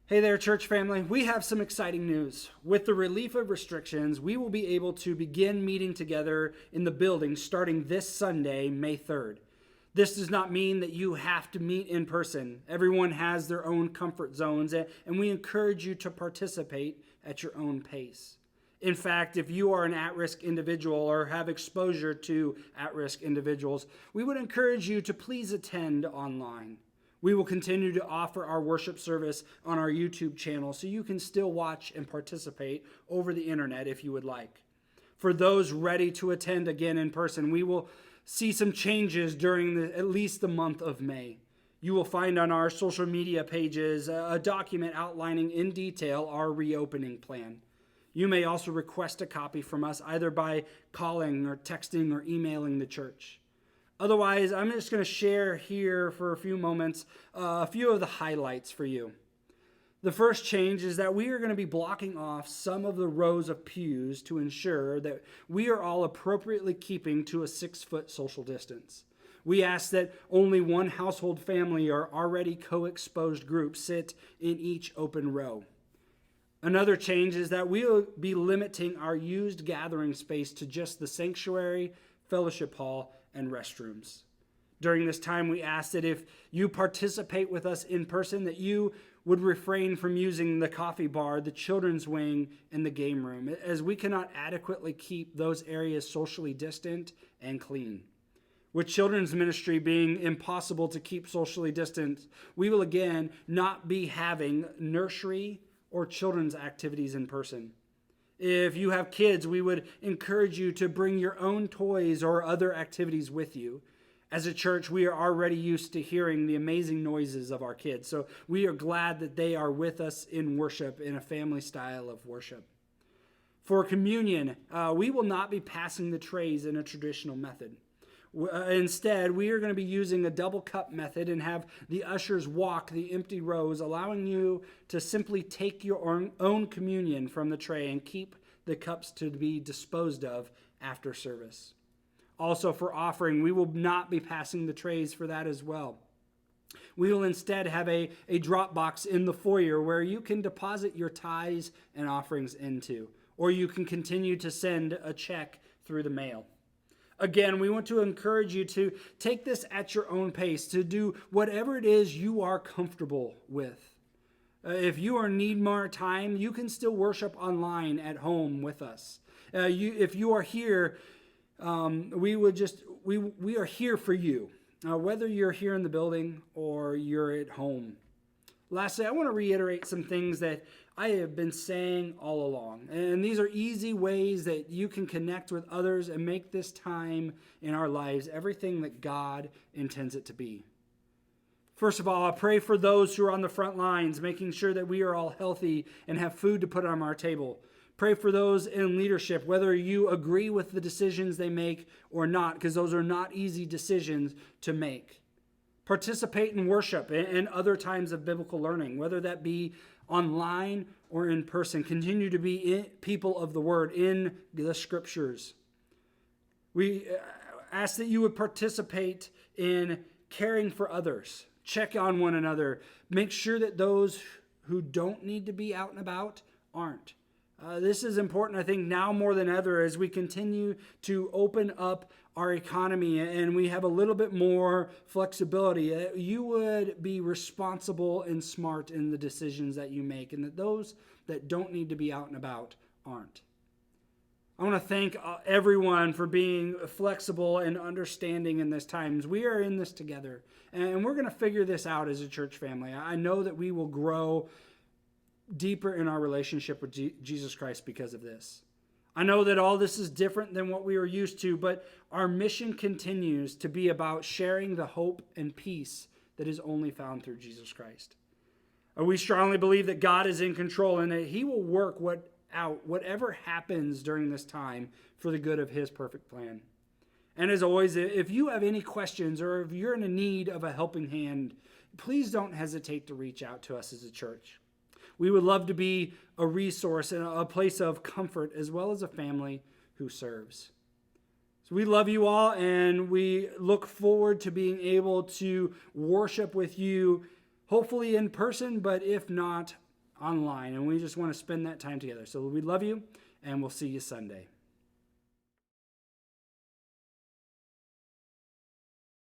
Hey there, church family. We have some exciting news. With the relief of restrictions, we will be able to begin meeting together in the building starting this Sunday, May 3rd. This does not mean that you have to meet in person. Everyone has their own comfort zones, and we encourage you to participate at your own pace. In fact, if you are an at-risk individual or have exposure to at-risk individuals, we would encourage you to please attend online. We will continue to offer our worship service on our YouTube channel so you can still watch and participate over the internet if you would like. For those ready to attend again in person, we will see some changes during at least the month of May. You will find on our social media pages a document outlining in detail our reopening plan. You may also request a copy from us either by calling or texting or emailing the church. Otherwise, I'm just going to share here for a few moments a few of the highlights for you. The first change is that we are going to be blocking off some of the rows of pews to ensure that we are all appropriately keeping to a 6-foot social distance. We ask that only one household family or already co-exposed group sit in each open row. Another change is that we will be limiting our used gathering space to just the sanctuary, fellowship hall, and restrooms. During this time, we ask that if you participate with us in person, that you would refrain from using the coffee bar, the children's wing, and the game room, as we cannot adequately keep those areas socially distant and clean. With children's ministry being impossible to keep socially distant, we will again not be having nursery or children's activities in person. If you have kids, we would encourage you to bring your own toys or other activities with you. As a church, we are already used to hearing the amazing noises of our kids, so we are glad that they are with us in worship, in a family style of worship. For communion, we will not be passing the trays in a traditional method. Instead, we are going to be using a double cup method and have the ushers walk the empty rows, allowing you to simply take your own communion from the tray and keep the cups to be disposed of after service. Also, for offering, we will not be passing the trays for that as well. We will instead have a drop box in the foyer where you can deposit your tithes and offerings into, or you can continue to send a check through the mail. Again, we want to encourage you to take this at your own pace, to do whatever it is you are comfortable with. If you need more time, you can still worship online at home with us. If you are here, we are here for you, whether you're here in the building or you're at home. Lastly, I want to reiterate some things that I have been saying all along. And these are easy ways that you can connect with others and make this time in our lives everything that God intends it to be. First of all, I pray for those who are on the front lines, making sure that we are all healthy and have food to put on our table. Pray for those in leadership, whether you agree with the decisions they make or not, because those are not easy decisions to make. Participate in worship and other times of biblical learning, whether that be online or in person. Continue to be people of the Word in the Scriptures. We ask that you would participate in caring for others. Check on one another. Make sure that those who don't need to be out and about aren't. This is important, I think, now more than ever as we continue to open up our economy and we have a little bit more flexibility. You would be responsible and smart in the decisions that you make, and that those that don't need to be out and about aren't. I want to thank everyone for being flexible and understanding in this time. We are in this together, and we're going to figure this out as a church family. I know that we will grow deeper in our relationship with Jesus Christ because of this. I know that all this is different than what we are used to, but our mission continues to be about sharing the hope and peace that is only found through Jesus Christ. We strongly believe that God is in control and that He will work whatever happens during this time for the good of His perfect plan. And as always, if you have any questions or if you're in need of a helping hand, please don't hesitate to reach out to us as a church. We would love to be a resource and a place of comfort as well as a family who serves. So we love you all, and we look forward to being able to worship with you, hopefully in person, but if not, online, and we just want to spend that time together. So we love you, and we'll see you Sunday.